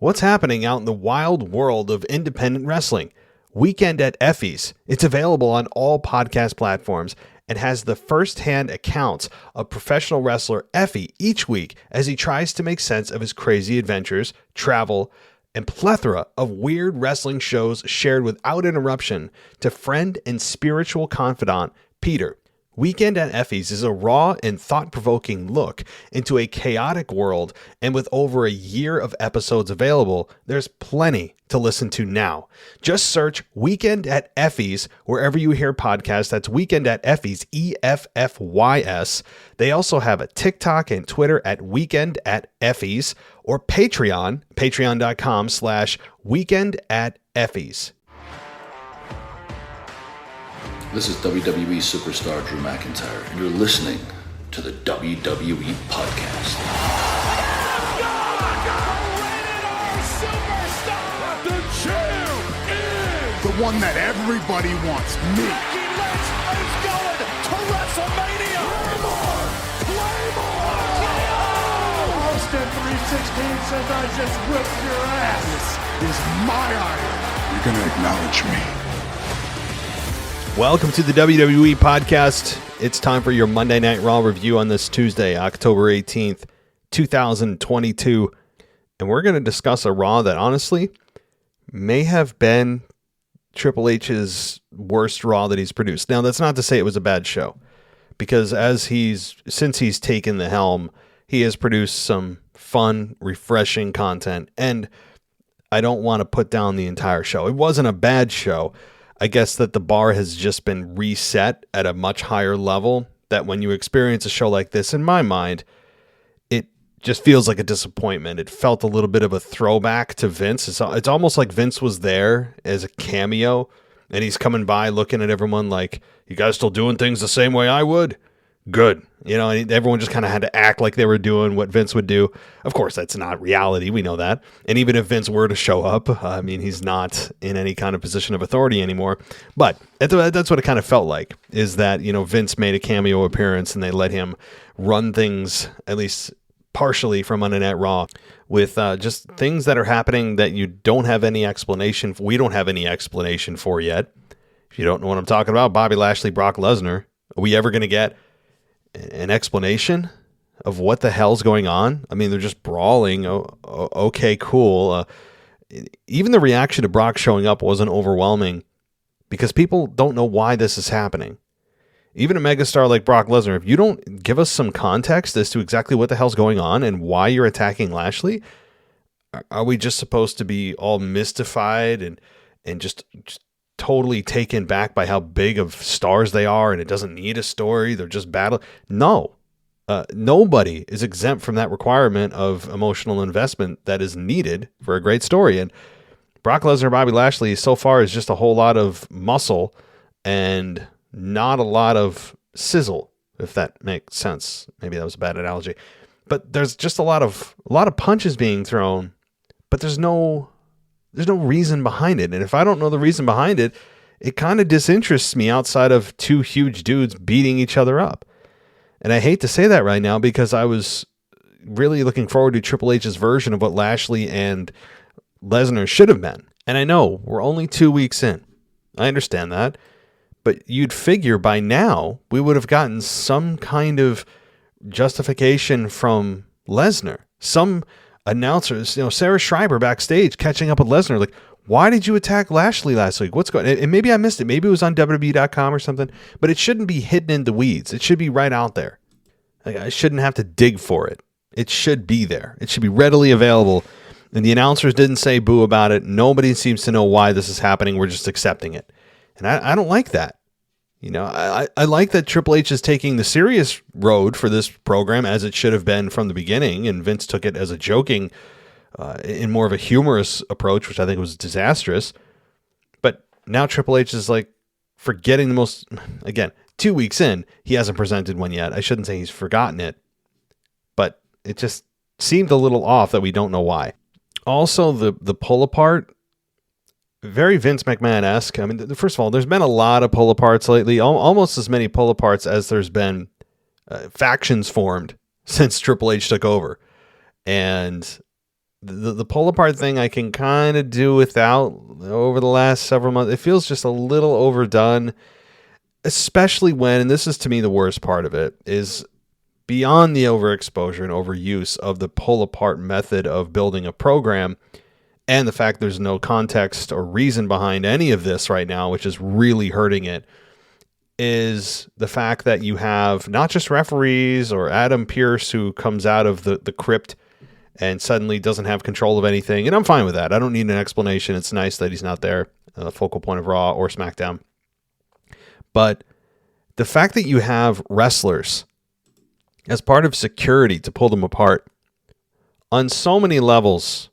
What's happening out in the wild world of independent wrestling? Weekend at Effie's. It's available on all podcast platforms and has the first-hand accounts of professional wrestler Effie each week as he tries to make sense of his crazy adventures, travel, and plethora of weird wrestling shows shared without interruption to friend and spiritual confidant Peter. Weekend at Effie's is a raw and thought-provoking look into a chaotic world, and with over a year of episodes available, there's plenty to listen to now. Just search Weekend at Effie's wherever you hear podcasts. That's Weekend at Effie's, EFFYS. They also have a TikTok and Twitter at Weekend at Effie's, or Patreon, patreon.com/Weekend at Effie's. This is WWE superstar Drew McIntyre, and you're listening to the WWE Podcast. The champ is the one that everybody wants, me. Becky Lynch is going to WrestleMania. Claymore! Austin 316 says I just whipped your ass. This is my iron. You're going to acknowledge me. Welcome to the WWE Podcast. It's time for your Monday Night Raw review on this Tuesday, October 18th, 2022. And we're going to discuss a Raw that honestly may have been Triple H's worst Raw that he's produced. Now, that's not to say it was a bad show, because since he's taken the helm, he has produced some fun, refreshing content. And I don't want to put down the entire show. It wasn't a bad show. I guess that the bar has just been reset at a much higher level, that when you experience a show like this, in my mind, it just feels like a disappointment. It felt a little bit of a throwback to Vince. It's almost like Vince was there as a cameo, and he's coming by looking at everyone like, you guys still doing things the same way I would? Good. You know, and everyone just kind of had to act like they were doing what Vince would do. Of course, that's not reality. We know that. And even if Vince were to show up, I mean, he's not in any kind of position of authority anymore. But that's what it kind of felt like, is that, you know, Vince made a cameo appearance and they let him run things, at least partially, from Monday Night Raw with just things that are happening that you don't have any explanation for. We don't have any explanation for yet. If you don't know what I'm talking about, Bobby Lashley, Brock Lesnar, are we ever going to get an explanation of what the hell's going on? I mean, they're just brawling. Okay, cool. Even the reaction to Brock showing up wasn't overwhelming because people don't know why this is happening. Even a megastar like Brock Lesnar, if you don't give us some context as to exactly what the hell's going on and why you're attacking Lashley, are we just supposed to be all mystified and just totally taken back by how big of stars they are, and it doesn't need a story, they're just battle? No. Nobody is exempt from that requirement of emotional investment that is needed for a great story. And Brock Lesnar, Bobby Lashley, so far is just a whole lot of muscle and not a lot of sizzle, if that makes sense. Maybe that was a bad analogy. But there's just a lot of punches being thrown, but there's no reason behind it. And if I don't know the reason behind it, it kind of disinterests me outside of two huge dudes beating each other up. And I hate to say that right now because I was really looking forward to Triple H's version of what Lashley and Lesnar should have been. And I know we're only 2 weeks in. I understand that. But you'd figure by now we would have gotten some kind of justification from Lesnar. Some announcers, Sarah Schreiber backstage catching up with Lesnar, like, why did you attack Lashley last week? What's going on? And maybe I missed it. Maybe it was on WWE.com or something, but it shouldn't be hidden in the weeds. It should be right out there. Like, I shouldn't have to dig for it. It should be there. It should be readily available. And the announcers didn't say boo about it. Nobody seems to know why this is happening. We're just accepting it. And I don't like that. I like that Triple H is taking the serious road for this program, as it should have been from the beginning, and Vince took it as a joking, in more of a humorous approach, which I think was disastrous. But now Triple H is like forgetting the most, again, 2 weeks in, he hasn't presented one yet. I shouldn't say he's forgotten it, but it just seemed a little off that we don't know why. Also, the pull apart, very Vince McMahon-esque. I mean, first of all, there's been a lot of pull-aparts lately, almost as many pull-aparts as there's been factions formed since Triple H took over. And The pull apart thing I can kind of do without over the last several months. It feels just a little overdone, especially when, and this is to me the worst part of it, is beyond the overexposure and overuse of the pull apart method of building a program, and the fact there's no context or reason behind any of this right now, which is really hurting it, is the fact that you have not just referees or Adam Pearce who comes out of the crypt and suddenly doesn't have control of anything. And I'm fine with that. I don't need an explanation. It's nice that he's not there, focal point of Raw or SmackDown. But the fact that you have wrestlers as part of security to pull them apart on so many levels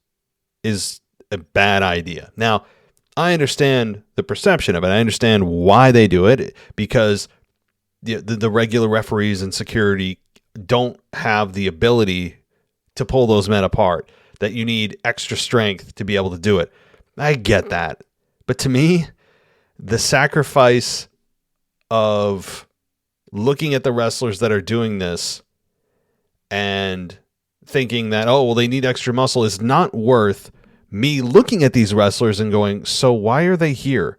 is a bad idea. Now, I understand the perception of it. I understand why they do it, because the regular referees and security don't have the ability to pull those men apart, that you need extra strength to be able to do it. I get that. But to me, the sacrifice of looking at the wrestlers that are doing this and thinking that, oh, well, they need extra muscle is not worth me looking at these wrestlers and going, so why are they here?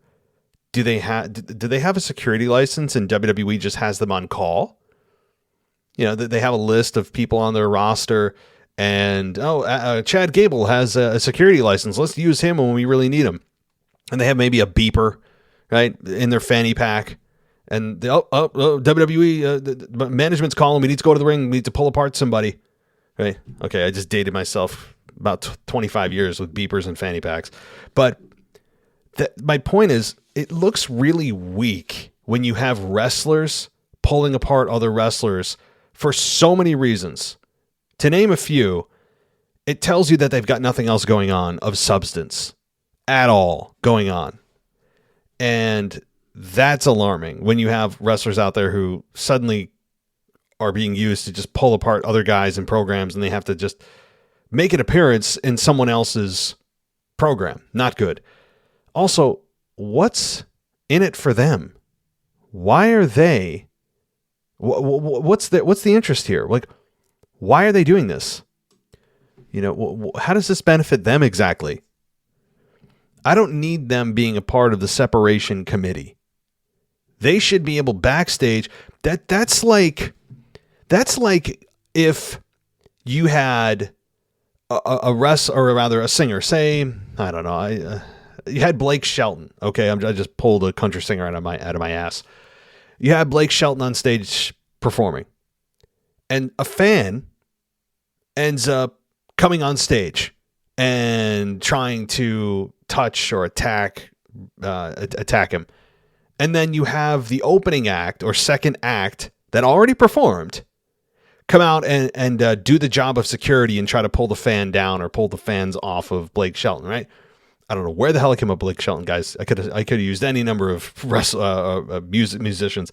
Do they have a security license and WWE just has them on call? You know, they have a list of people on their roster and, Chad Gable has a security license. Let's use him when we really need him. And they have maybe a beeper, right, in their fanny pack. And WWE management's calling. We need to go to the ring. We need to pull apart somebody. Right? Okay, I just dated myself about 25 years with beepers and fanny packs. But my point is, it looks really weak when you have wrestlers pulling apart other wrestlers for so many reasons. To name a few, it tells you that they've got nothing else going on of substance at all going on. And that's alarming when you have wrestlers out there who suddenly are being used to just pull apart other guys and programs, and they have to just make an appearance in someone else's program. Not good. Also, what's in it for them? Why are they? What's the interest here? Like, why are they doing this? You know, how does this benefit them exactly? I don't need them being a part of the separation committee. They should be able backstage. That's like if you had a singer, say, I don't know, you had Blake Shelton. Okay, I just pulled a country singer out of my ass. You had Blake Shelton on stage performing, and a fan ends up coming on stage and trying to touch or attack him. And then you have the opening act or second act that already performed come out and do the job of security and try to pull the fan down or pull the fans off of Blake Shelton, right? I don't know where the hell I came up with Blake Shelton, guys. I could have used any number of musicians.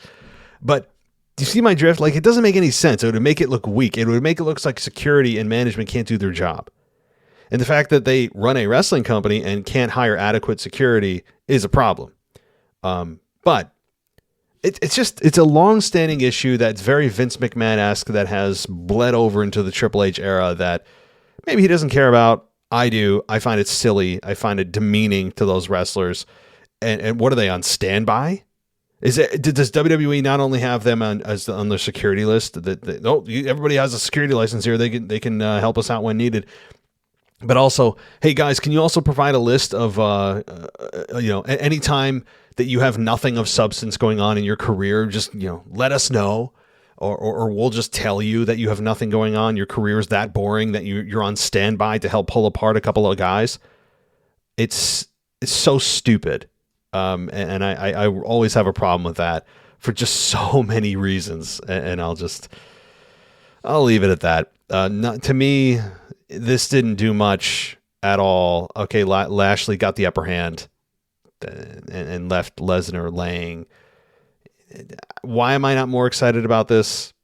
But do you see my drift? Like, it doesn't make any sense. It would make it look weak. It would make it look like security and management can't do their job. And the fact that they run a wrestling company and can't hire adequate security is a problem. But it's a long-standing issue that's very Vince McMahon-esque, that has bled over into the Triple H era, that maybe he doesn't care about. I do. I find it silly. I find it demeaning to those wrestlers. And what are they, on standby? Does WWE not only have them on their security list? Everybody has a security license here. They can help us out when needed. But also, hey guys, can you also provide a list of any time that you have nothing of substance going on in your career, just let us know, or we'll just tell you that you have nothing going on. Your career is that boring that you're on standby to help pull apart a couple of guys. It's so stupid, and I always have a problem with that for just so many reasons, and I'll leave it at that. To me, this didn't do much at all. Okay, Lashley got the upper hand and left Lesnar laying. Why am I not more excited about this?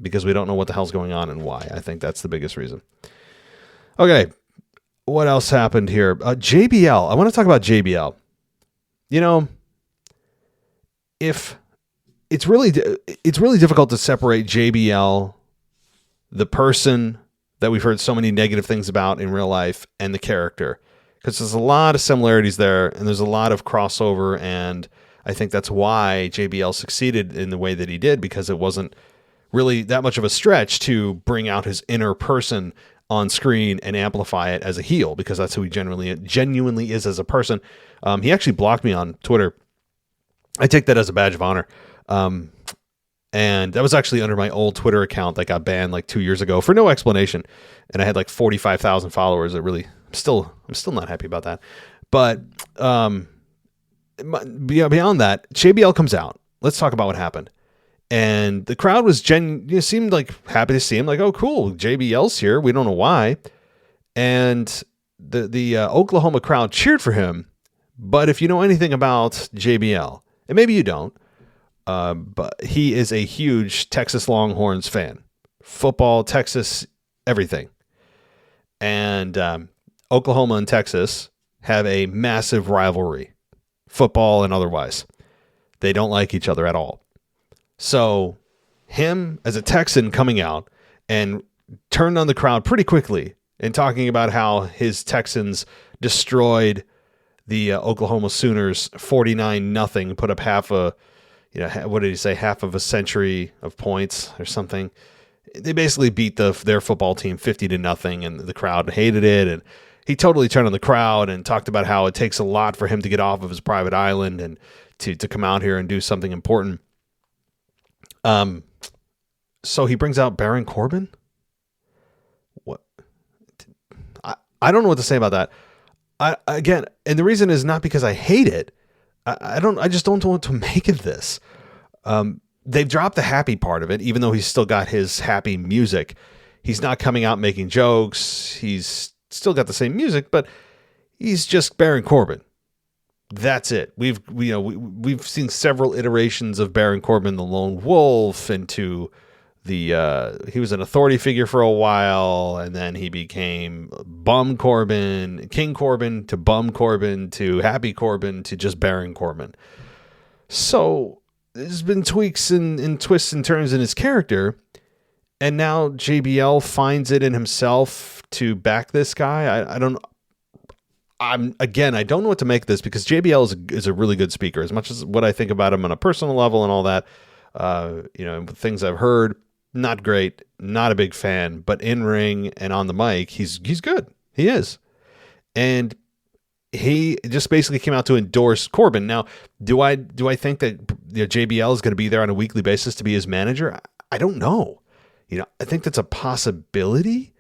Because we don't know what the hell's going on and why. I think that's the biggest reason. Okay, what else happened here? JBL. I want to talk about JBL. If it's really difficult to separate JBL, the person, that we've heard so many negative things about in real life and the character. Because there's a lot of similarities there, and there's a lot of crossover, and I think that's why JBL succeeded in the way that he did, because it wasn't really that much of a stretch to bring out his inner person on screen and amplify it as a heel, because that's who he genuinely is as a person. He actually blocked me on Twitter. I take that as a badge of honor. And that was actually under my old Twitter account that got banned like 2 years ago for no explanation. And I had like 45,000 followers. I'm still not happy about that. But beyond that, JBL comes out. Let's talk about what happened. And the crowd was seemed like happy to see him. Like, oh, cool, JBL's here. We don't know why. And the Oklahoma crowd cheered for him. But if you know anything about JBL, and maybe you don't, but he is a huge Texas Longhorns fan. Football, Texas, everything. And Oklahoma and Texas have a massive rivalry, football and otherwise. They don't like each other at all. So him as a Texan coming out and turned on the crowd pretty quickly and talking about how his Texans destroyed the Oklahoma Sooners 49-0, put up half of a century of points or something. They basically beat their football team 50-0, and the crowd hated it. And he totally turned on the crowd and talked about how it takes a lot for him to get off of his private island and to come out here and do something important. So he brings out Baron Corbin. What? I don't know what to say about that. Again, and the reason is not because I hate it. I just don't know what to make of this. They've dropped the happy part of it, even though he's still got his happy music. He's not coming out making jokes. He's still got the same music, but he's just Baron Corbin. That's it. We've seen several iterations of Baron Corbin, the Lone Wolf, into he was an authority figure for a while, and then he became Bum Corbin, King Corbin, to Bum Corbin, to Happy Corbin, to just Baron Corbin. So there's been tweaks and twists and turns in his character, and now JBL finds it in himself to back this guy. I don't know what to make of this, because JBL is a really good speaker. As much as what I think about him on a personal level and all that, things I've heard, not great, not a big fan, but in ring and on the mic, he's good. He is. And he just basically came out to endorse Corbin. Now, do I think that JBL is going to be there on a weekly basis to be his manager? I don't know. I think that's a possibility,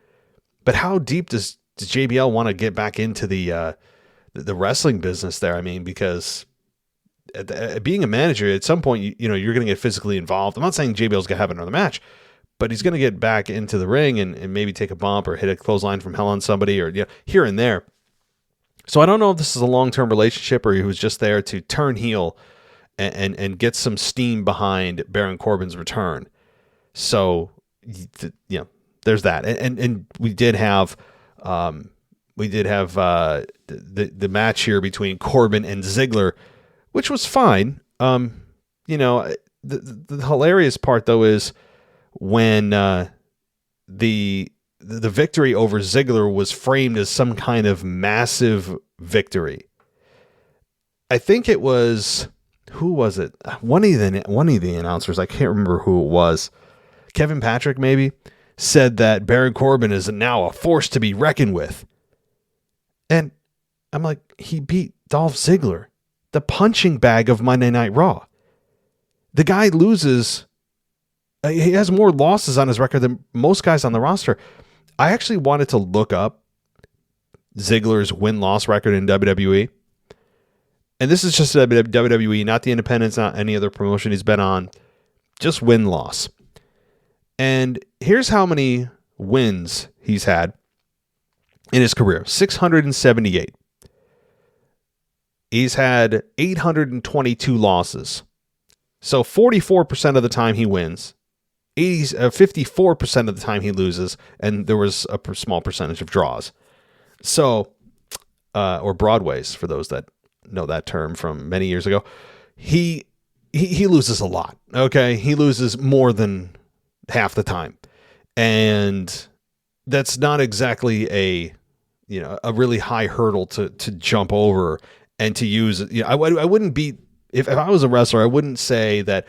but how deep does JBL want to get back into the wrestling business there? I mean, because being a manager, at some point, you're going to get physically involved. I'm not saying JBL's going to have another match, but he's going to get back into the ring and maybe take a bump or hit a clothesline from hell on somebody, or here and there. So I don't know if this is a long-term relationship or he was just there to turn heel and get some steam behind Baron Corbin's return. So, there's that. And we did have the match here between Corbin and Ziggler, which was fine. The hilarious part though is when the victory over Ziggler was framed as some kind of massive victory. I think it was, who was it? One of the announcers, I can't remember who it was. Kevin Patrick maybe said that Baron Corbin is now a force to be reckoned with. And I'm like, he beat Dolph Ziggler, the punching bag of Monday Night Raw. The guy loses. He has more losses on his record than most guys on the roster. I actually wanted to look up Ziggler's win-loss record in WWE. And this is just WWE, not the independents, not any other promotion he's been on. Just win-loss. And here's how many wins he's had in his career. 678. He's had 822 losses. So 44% of the time he wins. 54% of the time he loses. And there was a small percentage of draws. So, or Broadways, for those that know that term from many years ago. He loses a lot. Okay. He loses more than half the time. And that's not exactly a really high hurdle to jump over and to use. I wouldn't beat, if I was a wrestler, I wouldn't say that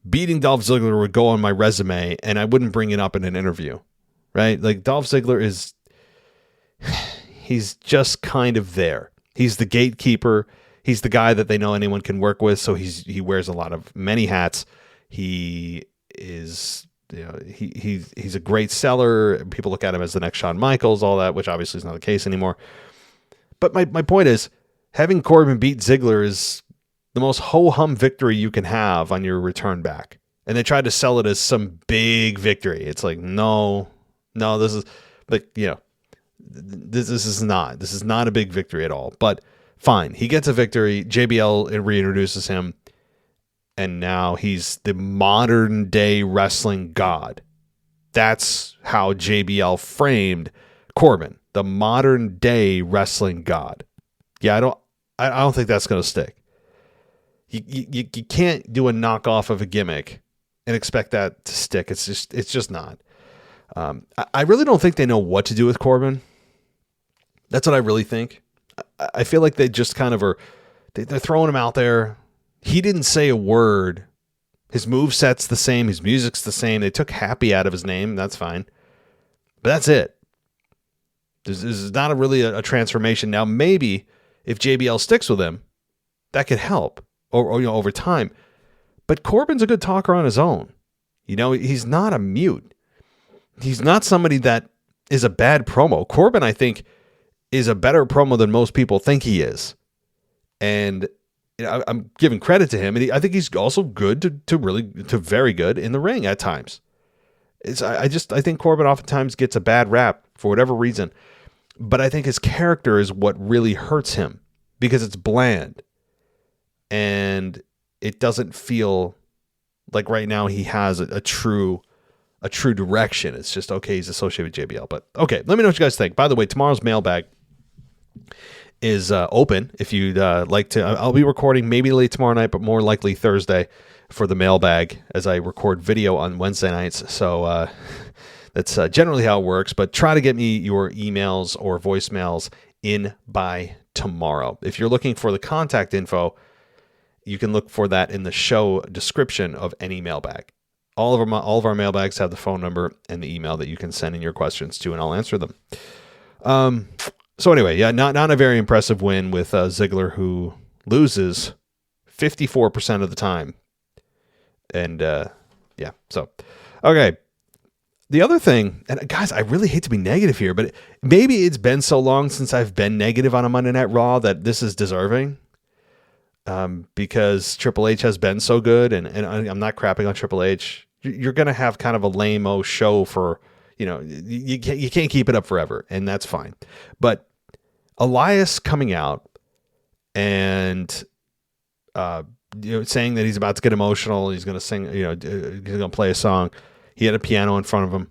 beating Dolph Ziggler would go on my resume and I wouldn't bring it up in an interview, right? Like Dolph Ziggler he's just kind of there. He's the gatekeeper. He's the guy that they know anyone can work with. So he wears many hats. He is, he's a great seller. People look at him as the next Shawn Michaels, all that, which obviously is not the case anymore. But my point is, having Corbin beat Ziggler is the most ho-hum victory you can have on your return back. And they tried to sell it as some big victory. It's like, no, this is like, this is not a big victory at all. But fine, he gets a victory. JBL reintroduces him. And now he's the modern day wrestling god. That's how JBL framed Corbin, the modern day wrestling god. Yeah, I don't think that's going to stick. You can't do a knockoff of a gimmick and expect that to stick. It's just not. I really don't think they know what to do with Corbin. That's what I really think. I feel like they just kind of are. They're throwing him out there. He didn't say a word. His moveset's the same. His music's the same. They took happy out of his name. That's fine. But that's it. This is not really a transformation. Now, maybe if JBL sticks with him, that could help or over time. But Corbin's a good talker on his own. He's not a mute. He's not somebody that is a bad promo. Corbin, I think, is a better promo than most people think he is. And I'm giving credit to him. And I think he's also good to very good in the ring at times. I think Corbin oftentimes gets a bad rap for whatever reason. But I think his character is what really hurts him because it's bland. And it doesn't feel like right now he has a true direction. It's just, okay, he's associated with JBL. But okay, let me know what you guys think. By the way, tomorrow's mailbag is open. If you'd like to, I'll be recording maybe late tomorrow night, but more likely Thursday for the mailbag as I record video on Wednesday nights. So that's generally how it works. But try to get me your emails or voicemails in by tomorrow. If you're looking for the contact info, you can look for that in the show description of any mailbag. All of our mailbags have the phone number and the email that you can send in your questions to, and I'll answer them. So anyway, yeah, not a very impressive win with Ziggler, who loses 54% of the time. And yeah, so okay. The other thing, and guys, I really hate to be negative here, but maybe it's been so long since I've been negative on a Monday Night Raw that this is deserving. Because Triple H has been so good, and I'm not crapping on Triple H. You're going to have kind of a lame-o show for, you can't keep it up forever, and that's fine. But Elias coming out and saying that he's about to get emotional, he's going to sing, he's going to play a song. He had a piano in front of him,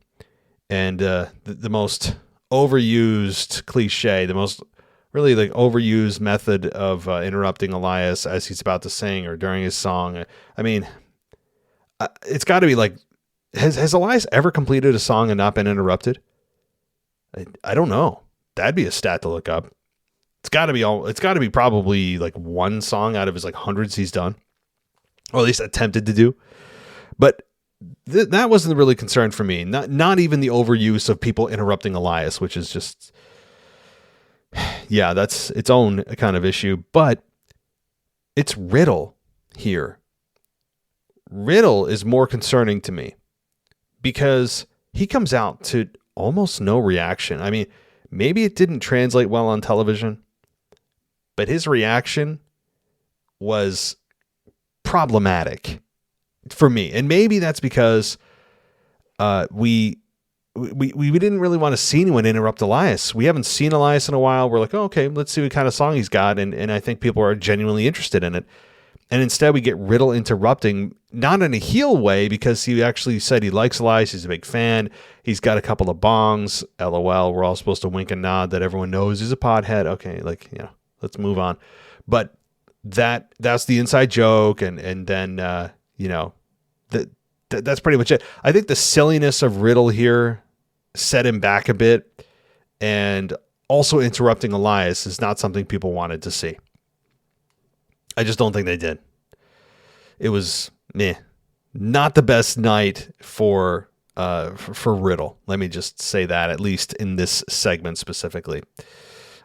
and the most overused cliche, the most really like overused method of interrupting Elias as he's about to sing or during his song. I mean, it's got to be like, has Elias ever completed a song and not been interrupted? I don't know. That'd be a stat to look up. It's got to be probably like one song out of his like hundreds he's done, or at least attempted to do. But that wasn't really concerned for me. Not even the overuse of people interrupting Elias, which is just, yeah, that's its own kind of issue. But it's Riddle here. Riddle is more concerning to me because he comes out to almost no reaction. I mean, maybe it didn't translate well on television, but his reaction was problematic for me. And maybe that's because we didn't really want to see anyone interrupt Elias. We haven't seen Elias in a while. We're like, oh, okay, let's see what kind of song he's got. And I think people are genuinely interested in it. And instead we get Riddle interrupting, not in a heel way, because he actually said he likes Elias. He's a big fan. He's got a couple of bongs. LOL. We're all supposed to wink and nod that everyone knows he's a pothead. Okay, let's move on. But that's the inside joke. And then, that's pretty much it. I think the silliness of Riddle here set him back a bit, and also interrupting Elias is not something people wanted to see. I just don't think they did. It was not the best night for Riddle. Let me just say that, at least in this segment specifically.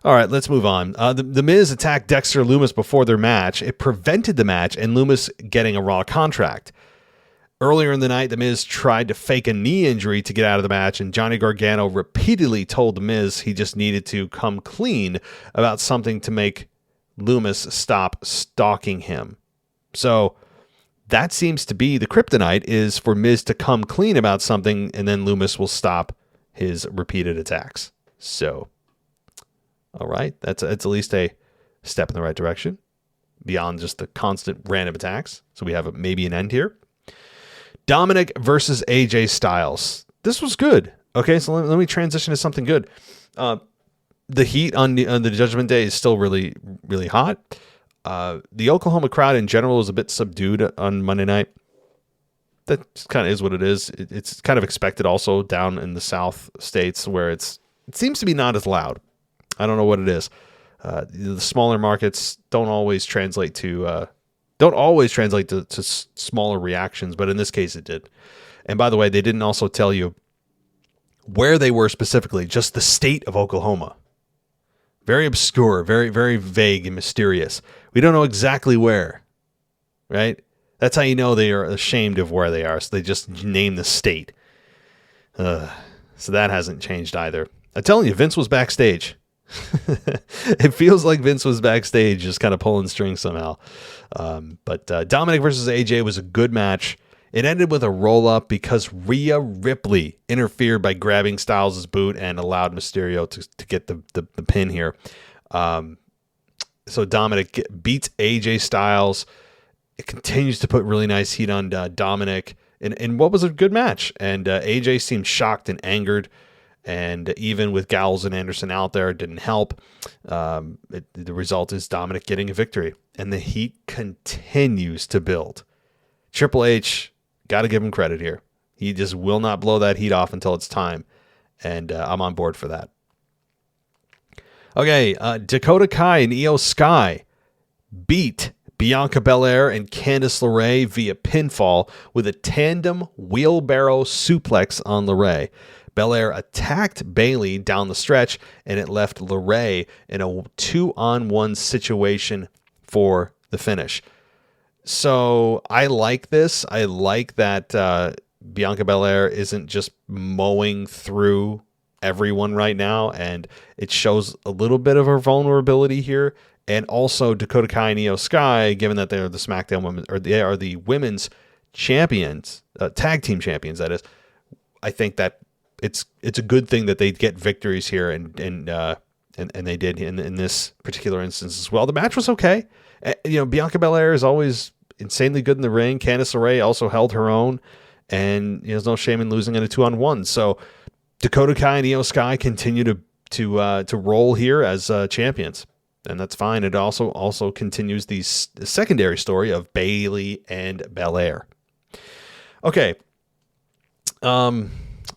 All right, let's move on. The Miz attacked Dexter Lumis before their match. It prevented the match and Lumis getting a Raw contract. Earlier in the night, The Miz tried to fake a knee injury to get out of the match, and Johnny Gargano repeatedly told The Miz he just needed to come clean about something to make Lumis stop stalking him. So that seems to be the kryptonite, is for Miz to come clean about something, and then Lumis will stop his repeated attacks. So, all right, that's at least a step in the right direction, beyond just the constant random attacks. So we have maybe an end here. Dominick versus AJ Styles. This was good. Okay, so let me transition to something good. The heat on the Judgment Day is still really, really hot. The Oklahoma crowd in general is a bit subdued on Monday night. That kind of is what it is. It's kind of expected also down in the South states, where it seems to be not as loud. I don't know what it is. The smaller markets don't always translate to smaller reactions, but in this case it did. And by the way, they didn't also tell you where they were specifically, just the state of Oklahoma. Very obscure, very, very vague and mysterious. We don't know exactly where, right? That's how you know they are ashamed of where they are, so they just name the state. So that hasn't changed either. I'm telling you, Vince was backstage. It feels like Vince was backstage, just kind of pulling strings somehow. But Dominick versus AJ was a good match. It ended with a roll-up because Rhea Ripley interfered by grabbing Styles' boot and allowed Mysterio to get the pin here. So Dominick beats AJ Styles. It continues to put really nice heat on Dominick in what was a good match. And AJ seemed shocked and angered. And even with Gallows and Anderson out there, it didn't help. The result is Dominick getting a victory. And the heat continues to build. Triple H, got to give him credit here. He just will not blow that heat off until it's time. And I'm on board for that. Okay, Dakota Kai and Io Sky beat Bianca Belair and Candice LeRae via pinfall with a tandem wheelbarrow suplex on LeRae. Belair attacked Bayley down the stretch, and it left LeRae in a 2-on-1 situation for the finish. So I like this. I like that Bianca Belair isn't just mowing through everyone right now, and it shows a little bit of her vulnerability here. And also Dakota Kai and Io Sky, given that they're the SmackDown women, or they are the women's champions, tag team champions, that is. I think that it's a good thing that they get victories here, and they did in this particular instance as well. The match was okay. Bianca Belair is always insanely good in the ring. Candice LeRae also held her own, and there's no shame in losing in a 2-on-1. So Dakota Kai and Io Sky continue to roll here as champions, and that's fine. It also continues the secondary story of Bayley and Belair. Okay.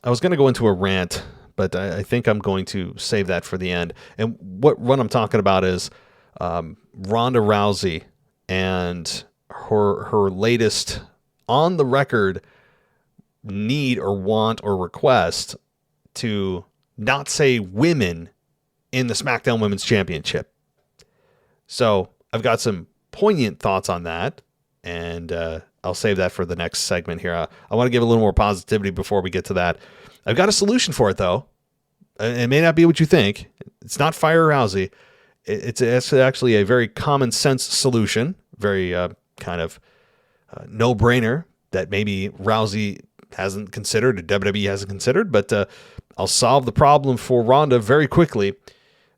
I was going to go into a rant, but I think I'm going to save that for the end. And what I'm talking about is Ronda Rousey and her latest on the record need or want or request to not say women in the SmackDown Women's Championship. So I've got some poignant thoughts on that, and I'll save that for the next segment here. I want to give a little more positivity before we get to that. I've got a solution for it, though. It may not be what you think. It's not fire Rousey. It's actually a very common sense solution, very kind of no-brainer that maybe Rousey hasn't considered, or WWE hasn't considered, but I'll solve the problem for Ronda very quickly.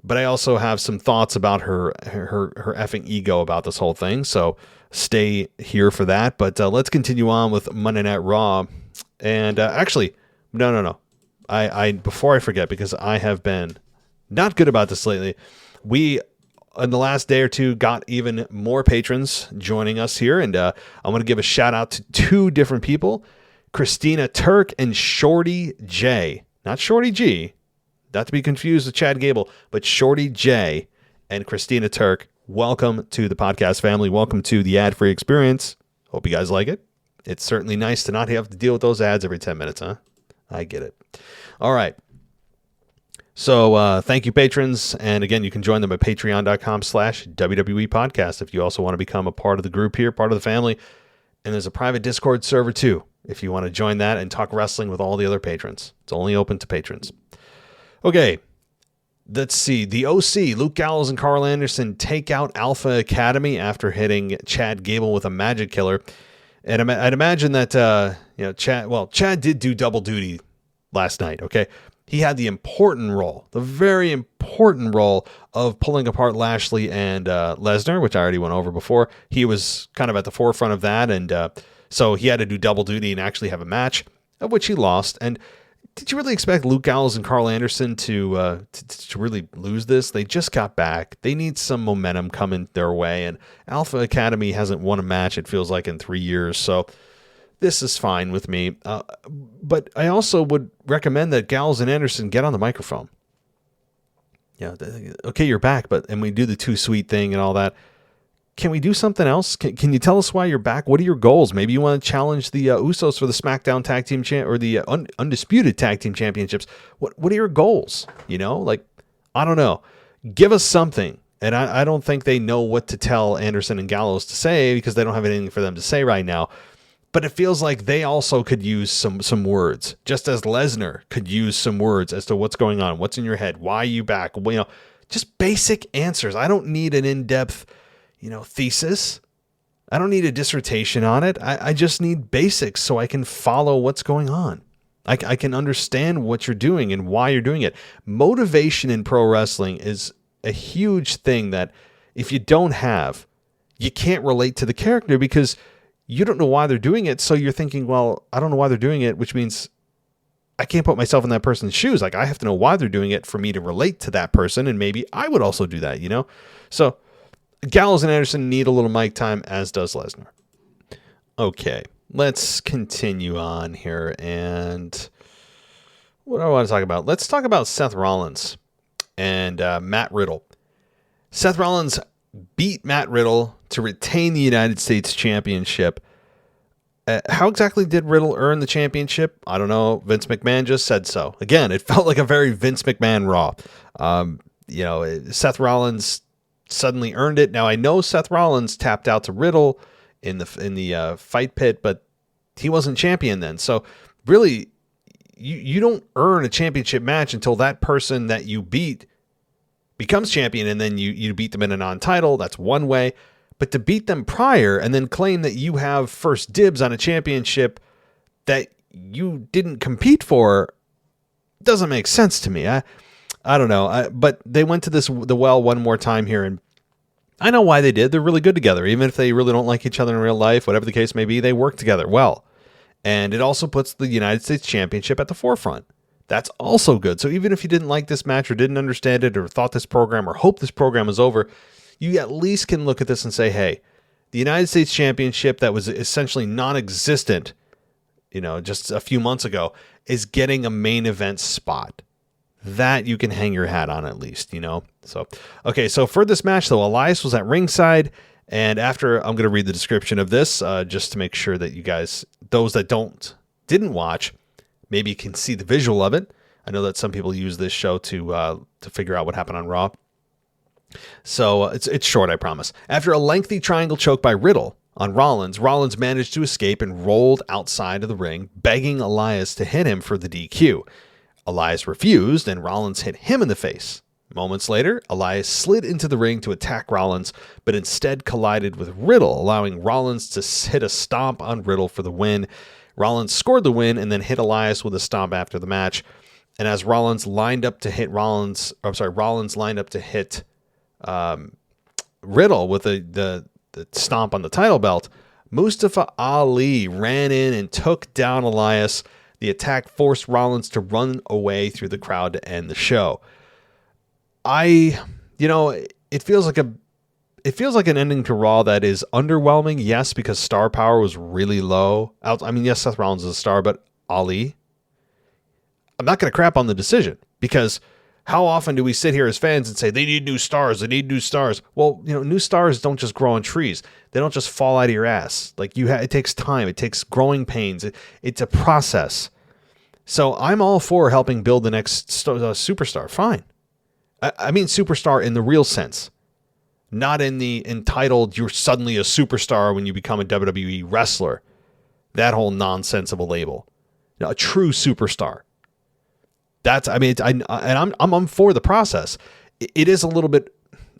But I also have some thoughts about her effing ego about this whole thing, so stay here for that. But let's continue on with Monday Night Raw. And actually, no. I before I forget, because I have been not good about this lately, we, in the last day or two, got even more patrons joining us here. And I want to give a shout out to two different people, Christina Turk and Shorty J. not Shorty G, not to be confused with Chad Gable, but Shorty J and Christina Turk. Welcome to the podcast family. Welcome to the ad-free experience. Hope you guys like it. It's certainly nice to not have to deal with those ads every 10 minutes, huh? I get it. All right. So thank you, patrons. And again, you can join them at patreon.com/WWE podcast if you also want to become a part of the group here, part of the family. And there's a private Discord server too, if you want to join that and talk wrestling with all the other patrons. It's only open to patrons. Okay. Let's see. The OC, Luke Gallows and Carl Anderson take out Alpha Academy after hitting Chad Gable with a magic killer. And I'd imagine that, Chad did do double duty last night, okay? He had the important role, the very important role of pulling apart Lashley and Lesnar, which I already went over before. He was kind of at the forefront of that, and so he had to do double duty and actually have a match, of which he lost. And did you really expect Luke Gallows and Carl Anderson to really lose this? They just got back. They need some momentum coming their way, and Alpha Academy hasn't won a match, it feels like, in 3 years, so this is fine with me. But I also would recommend that Gallows and Anderson get on the microphone. Yeah, okay, you're back, and we do the too sweet thing and all that. Can we do something else? Can you tell us why you're back? What are your goals? Maybe you want to challenge the Usos for the SmackDown Tag Team or the Undisputed Tag Team Championships. What are your goals? I don't know. Give us something. And I don't think they know what to tell Anderson and Gallows to say because they don't have anything for them to say right now. But it feels like they also could use some words, just as Lesnar could use some words as to what's going on, what's in your head, why are you back? Just basic answers. I don't need an in-depth thesis. I don't need a dissertation on it. I just need basics so I can follow what's going on. I can understand what you're doing and why you're doing it. Motivation in pro wrestling is a huge thing that if you don't have, you can't relate to the character because you don't know why they're doing it. So you're thinking, well, I don't know why they're doing it, which means I can't put myself in that person's shoes. Like I have to know why they're doing it for me to relate to that person. And maybe I would also do that, So Gallows and Anderson need a little mic time, as does Lesnar. Okay, let's continue on here. And what do I want to talk about? Let's talk about Seth Rollins and Matt Riddle. Seth Rollins beat Matt Riddle to retain the United States Championship. How exactly did Riddle earn the championship? I don't know. Vince McMahon just said so. Again, it felt like a very Vince McMahon Raw. Seth Rollins suddenly earned it. Now I know Seth Rollins tapped out to Riddle in the fight pit, but he wasn't champion then. So really, you don't earn a championship match until that person that you beat becomes champion, and then you beat them in a non-title. That's one way. But to beat them prior and then claim that you have first dibs on a championship that you didn't compete for doesn't make sense to me. I don't know. But they went to the well one more time here, and I know why they did. They're really good together. Even if they really don't like each other in real life, whatever the case may be, they work together well. And it also puts the United States Championship at the forefront. That's also good. So even if you didn't like this match or didn't understand it or thought this program or hoped this program was over, you at least can look at this and say, hey, the United States Championship that was essentially non-existent, just a few months ago, is getting a main event spot. That you can hang your hat on at least, So, okay, so for this match, though, Elias was at ringside, and after, I'm going to read the description of this just to make sure that you guys, those that didn't watch, maybe can see the visual of it. I know that some people use this show to figure out what happened on Raw. So it's short, I promise. After a lengthy triangle choke by Riddle on Rollins, Rollins managed to escape and rolled outside of the ring, begging Elias to hit him for the DQ. Elias refused, and Rollins hit him in the face. Moments later, Elias slid into the ring to attack Rollins, but instead collided with Riddle, allowing Rollins to hit a stomp on Riddle for the win. Rollins scored the win and then hit Elias with a stomp after the match. And as Rollins lined up to hit Rollins lined up to hit Riddle with the stomp on the title belt, Mustafa Ali ran in and took down Elias. The attack forced Rollins to run away through the crowd to end the show. It feels like an ending to Raw that is underwhelming, yes, because star power was really low. Yes, Seth Rollins is a star, but Ali, I'm not going to crap on the decision, because how often do we sit here as fans and say they need new stars, they need new stars? Well, new stars don't just grow on trees. They don't just fall out of your ass. Like it takes time. It takes growing pains. It's a process. So I'm all for helping build the next superstar. Fine. I mean superstar in the real sense, not in the entitled you're suddenly a superstar when you become a WWE wrestler. That whole nonsense of a label. A true superstar. I'm for the process. It is a little bit,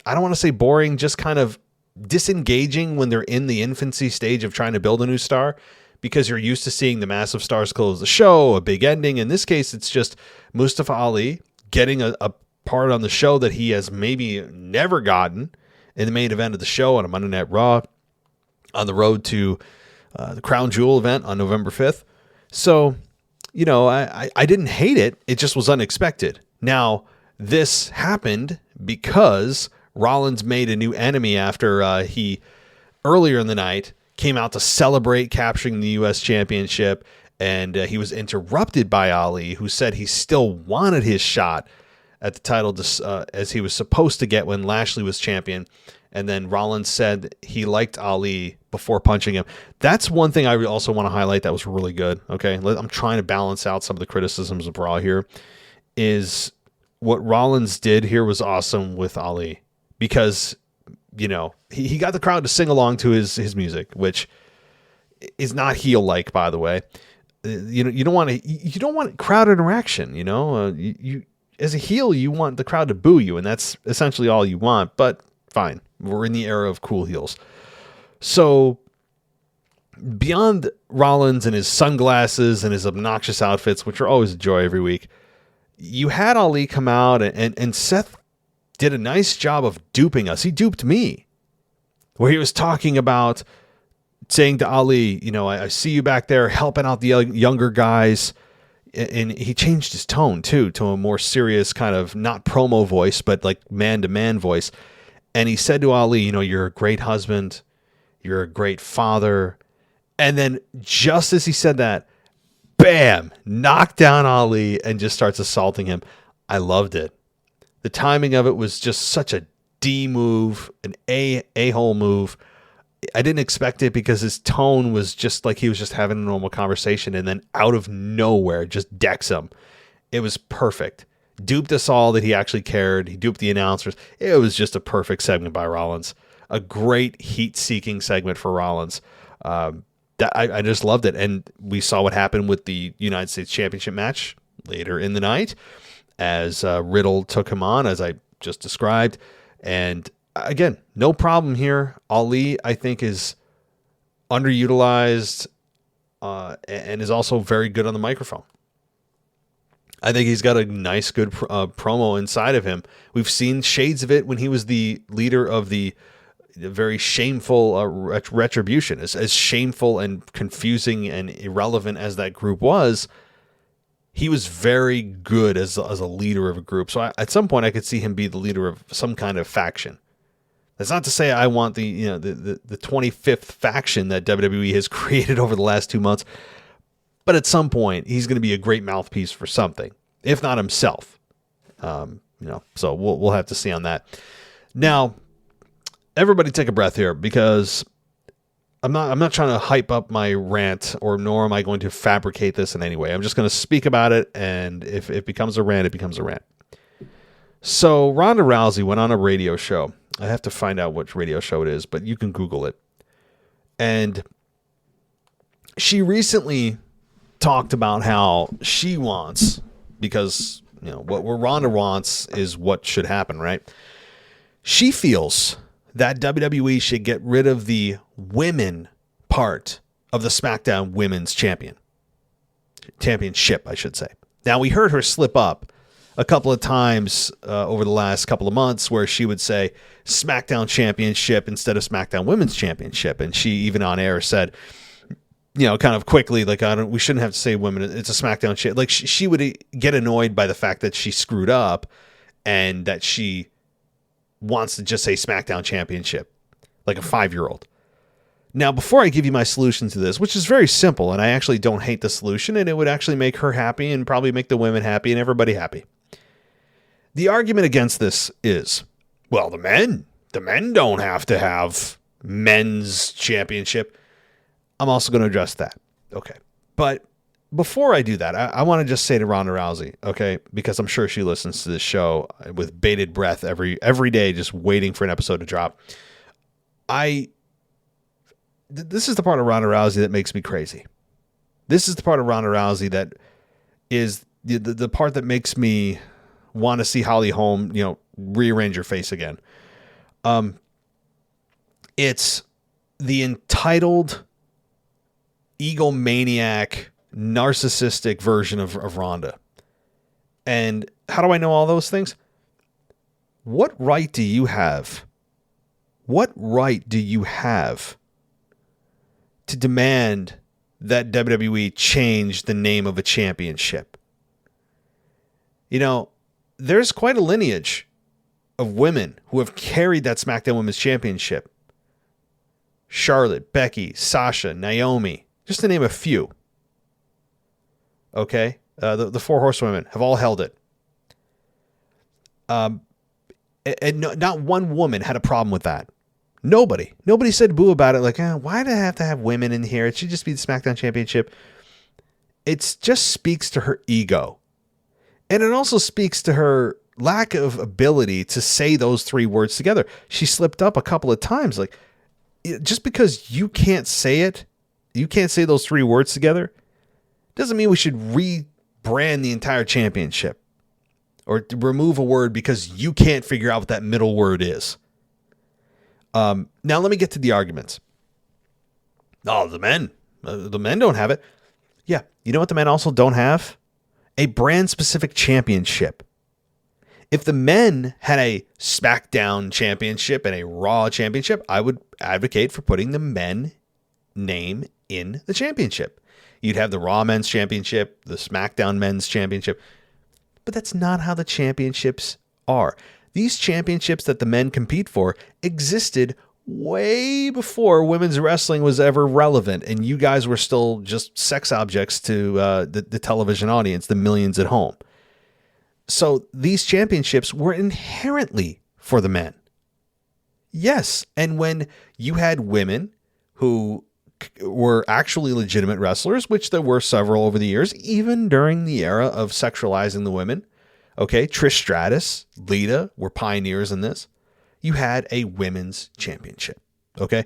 I don't want to say boring, just kind of disengaging when they're in the infancy stage of trying to build a new star, because you're used to seeing the massive stars close the show, a big ending. In this case, it's just Mustafa Ali getting a part on the show that he has maybe never gotten in the main event of the show on a Monday Night Raw on the road to the Crown Jewel event on November 5th. So, I didn't hate it. It just was unexpected. Now, this happened because Rollins made a new enemy after he, earlier in the night, came out to celebrate capturing the U.S. Championship, and he was interrupted by Ali, who said he still wanted his shot at the title as he was supposed to get when Lashley was champion. And then Rollins said he liked Ali before punching him. That's one thing I also want to highlight that was really good. Okay, I'm trying to balance out some of the criticisms of Raw here. Is what Rollins did here was awesome with Ali, because he got the crowd to sing along to his music, which is not heel like, by the way. You don't want crowd interaction. You as a heel, you want the crowd to boo you, and that's essentially all you want. But fine. We're in the era of cool heels. So beyond Rollins and his sunglasses and his obnoxious outfits, which are always a joy every week, you had Ali come out, and Seth did a nice job of duping us. He duped me, where he was talking about saying to Ali, I see you back there helping out the younger guys. And he changed his tone too, to a more serious kind of, not promo voice, but like man-to-man voice. And he said to Ali, you're a great husband, you're a great father. And then just as he said that, bam, knocked down Ali and just starts assaulting him. I loved it. The timing of it was just such a D move, an a-hole move. I didn't expect it, because his tone was just like he was just having a normal conversation, and then out of nowhere just decks him. It was perfect. Duped us all that he actually cared. He duped the announcers. It was just a perfect segment by Rollins. A great heat-seeking segment for Rollins. I just loved it. And we saw what happened with the United States Championship match later in the night, as Riddle took him on, as I just described. And again, no problem here. Ali, I think, is underutilized and is also very good on the microphone. I think he's got a nice, good promo inside of him. We've seen shades of it when he was the leader of the very shameful Retribution. As shameful and confusing and irrelevant as that group was, he was very good as a leader of a group. So at some point, I could see him be the leader of some kind of faction. That's not to say I want the 25th faction that WWE has created over the last 2 months. But at some point, he's going to be a great mouthpiece for something, if not himself. So we'll have to see on that. Now, everybody take a breath here, because I'm not trying to hype up my rant, nor am I going to fabricate this in any way. I'm just going to speak about it, and if it becomes a rant, it becomes a rant. So Ronda Rousey went on a radio show. I have to find out which radio show it is, but you can Google it. And she recently talked about how she wants, because what Ronda wants is what should happen, right? She feels that WWE should get rid of the women part of the SmackDown Women's Championship, I should say. Now, we heard her slip up a couple of times over the last couple of months, where she would say SmackDown Championship instead of SmackDown Women's Championship. And she even on air said, kind of quickly, like, we shouldn't have to say women. It's a SmackDown shit. Like, she would get annoyed by the fact that she screwed up, and that she wants to just say SmackDown Championship, like a 5-year-old. Now, before I give you my solution to this, which is very simple, and I actually don't hate the solution, and it would actually make her happy and probably make the women happy and everybody happy. The argument against this is, well, the men don't have to have men's championship. I'm also going to address that. Okay. But before I do that, I want to just say to Ronda Rousey, okay, because I'm sure she listens to this show with bated breath every day, just waiting for an episode to drop. This is the part of Ronda Rousey that makes me crazy. This is the part of Ronda Rousey that is the part that makes me want to see Holly Holm, rearrange her face again. It's the entitled, egomaniac, narcissistic version of Ronda. And how do I know all those things? What right do you have? What right do you have to demand that WWE change the name of a championship? There's quite a lineage of women who have carried that SmackDown Women's Championship. Charlotte, Becky, Sasha, Naomi, just to name a few. Okay? The four horsewomen have all held it. And not one woman had a problem with that. Nobody said boo about it. Like, why do I have to have women in here? It should just be the SmackDown Championship. It just speaks to her ego. And it also speaks to her lack of ability to say those three words together. She slipped up a couple of times. Like, just because you can't say it, you can't say those three words together, doesn't mean we should rebrand the entire championship or remove a word because you can't figure out what that middle word is. Now let me get to the arguments. Oh, the men don't have it. Yeah. You know what the men also don't have? A brand specific championship. If the men had a SmackDown championship and a Raw championship, I would advocate for putting the men name in the championship. You'd have the Raw men's championship, the SmackDown men's championship, but that's not how the championships are. These championships that the men compete for existed way before women's wrestling was ever relevant, and you guys were still just sex objects to the television audience, the millions at home. So these championships were inherently for the men. Yes, and when you had women who were actually legitimate wrestlers, which there were several over the years, even during the era of sexualizing the women, okay, Trish Stratus, Lita were pioneers in this. You had a women's championship, okay?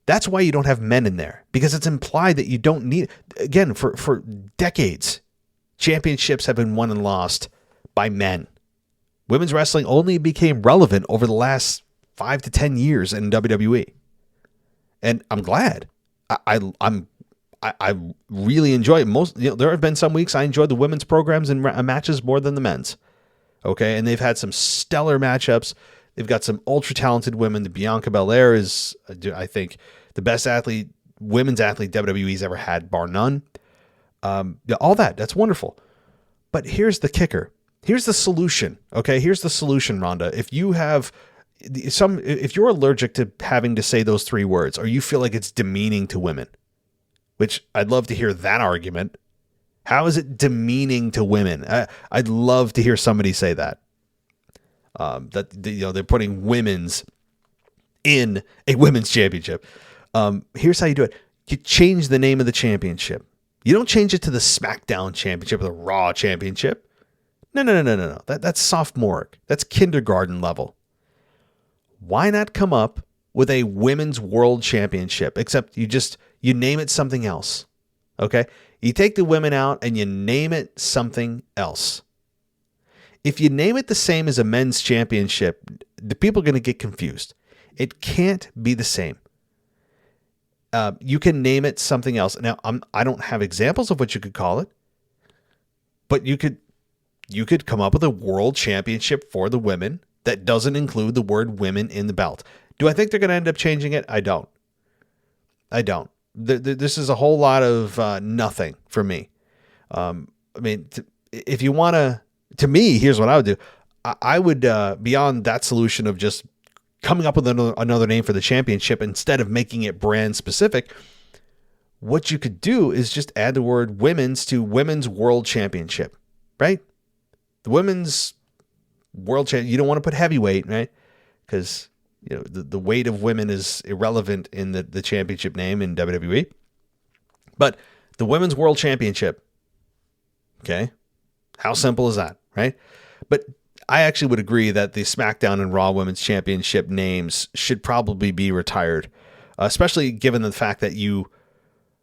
That's why you don't have men in there, because it's implied that you don't need, again, for decades, championships have been won and lost by men. Women's wrestling only became relevant over the last 5 to 10 years in WWE. And I'm glad. I really enjoy it. There have been some weeks I enjoyed the women's programs and matches more than the men's. Okay, and they've had some stellar matchups. They've got some ultra talented women. The Bianca Belair is, I think, the best women's athlete WWE's ever had, bar none. All that's wonderful. But here's the kicker. Here's the solution. Okay, here's the solution, Rhonda. If you're allergic to having to say those three words, or you feel like it's demeaning to women, which I'd love to hear that argument. How is it demeaning to women? I'd love to hear somebody say that. They're putting women's in a women's championship. Here's how you do it. You change the name of the championship. You don't change it to the SmackDown championship or the Raw championship. No. That's sophomoric. That's kindergarten level. Why not come up with a women's world championship? Except you name it something else. Okay? You take the women out and you name it something else. If you name it the same as a men's championship, the people are going to get confused. It can't be the same. You can name it something else. Now, I don't have examples of what you could call it, but you could come up with a world championship for the women that doesn't include the word women in the belt. Do I think they're going to end up changing it? I don't. This is a whole lot of nothing for me. If you want to me, here's what I would do. I would, beyond that solution of just coming up with another name for the championship instead of making it brand specific, what you could do is just add the word women's to Women's World Championship, right? The Women's World Championship. You don't want to put heavyweight, right? Because the weight of women is irrelevant in the championship name in WWE. But the Women's World Championship. Okay. How simple is that, right? But I actually would agree that the SmackDown and Raw Women's Championship names should probably be retired, especially given the fact that you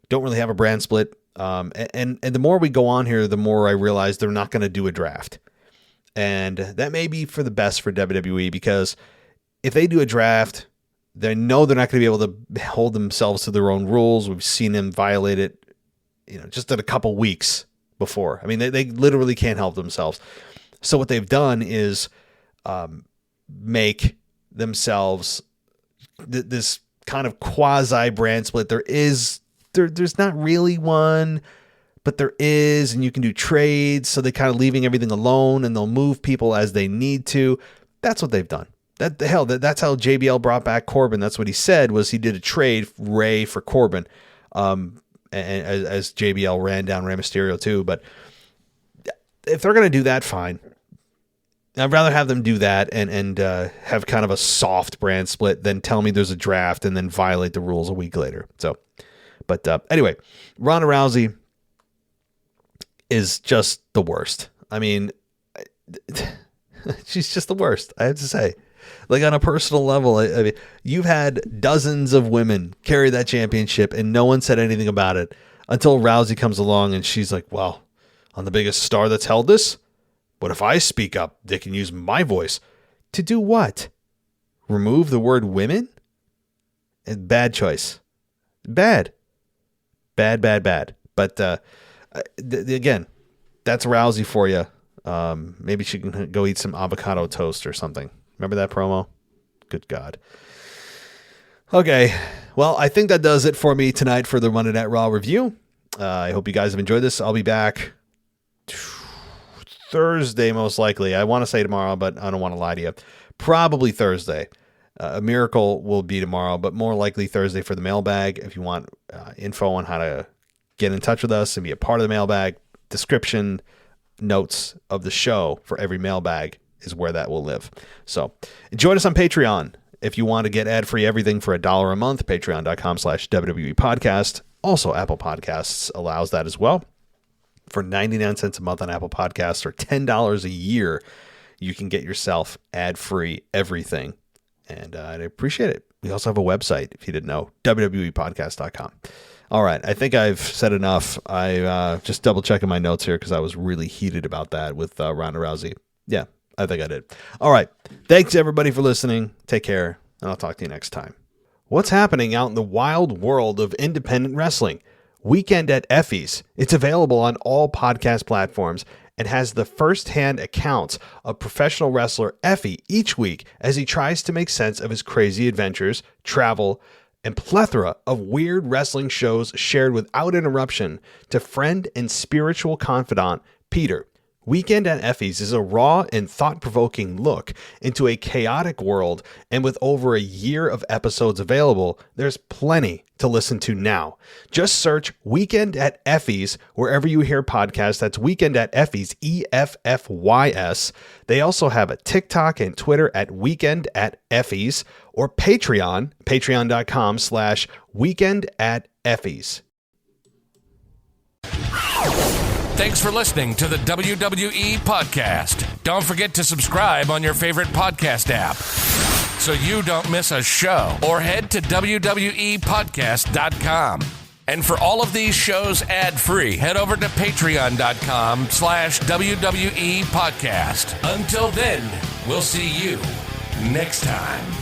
don't really have a brand split. And the more we go on here, the more I realize they're not going to do a draft. And that may be for the best for WWE, because if they do a draft, they know they're not going to be able to hold themselves to their own rules. We've seen them violate it, just in a couple weeks before. I mean, they literally can't help themselves. So what they've done is make themselves this kind of quasi brand split. There's not really one, but there is, and you can do trades. So they're kind of leaving everything alone, and they'll move people as they need to. That's what they've done. That's how JBL brought back Corbin. That's what he said, was he did a trade, Ray for Corbin, and as JBL ran down Rey Mysterio too. But if they're going to do that, fine. I'd rather have them do that and have kind of a soft brand split than tell me there's a draft and then violate the rules a week later. So, but anyway, Ronda Rousey is just the worst. I mean, she's just the worst, I have to say. Like, on a personal level, I mean, you've had dozens of women carry that championship and no one said anything about it until Rousey comes along and she's like, well, I'm the biggest star that's held this. But if I speak up, they can use my voice. To do what? Remove the word women? Bad choice. Bad. But again, that's Rousey for you. Maybe she can go eat some avocado toast or something. Remember that promo? Good God. Okay. Well, I think that does it for me tonight for the Monday Night Raw review. I hope you guys have enjoyed this. I'll be back Thursday, most likely. I want to say tomorrow, but I don't want to lie to you. Probably Thursday. A miracle will be tomorrow, but more likely Thursday for the mailbag. If you want info on how to get in touch with us and be a part of the mailbag, description, notes of the show for every mailbag is where that will live. So join us on Patreon. If you want to get ad-free everything for $1 a month, patreon.com/WWE podcast. Also, Apple Podcasts allows that as well. For 99 cents a month on Apple Podcasts or $10 a year, you can get yourself ad-free everything. And I'd appreciate it. We also have a website, if you didn't know, www.podcast.com. All right. I think I've said enough. I just double checking my notes here because I was really heated about that with Ronda Rousey. Yeah, I think I did. All right. Thanks, everybody, for listening. Take care, and I'll talk to you next time. What's happening out in the wild world of independent wrestling? Weekend at Effie's. It's available on all podcast platforms and has the first-hand accounts of professional wrestler Effie each week as he tries to make sense of his crazy adventures, travel, and plethora of weird wrestling shows shared without interruption to friend and spiritual confidant Peter. Weekend at Effie's is a raw and thought-provoking look into a chaotic world, and with over a year of episodes available, there's plenty to listen to now. Just search Weekend at Effie's wherever you hear podcasts. That's Weekend at Effie's, EFFYS. They also have a TikTok and Twitter at Weekend at Effie's, or Patreon, patreon.com/Weekend at Effie's. Thanks for listening to the WWE Podcast. Don't forget to subscribe on your favorite podcast app so you don't miss a show, or head to WWEpodcast.com. And for all of these shows ad-free, head over to patreon.com/WWE Podcast. Until then, we'll see you next time.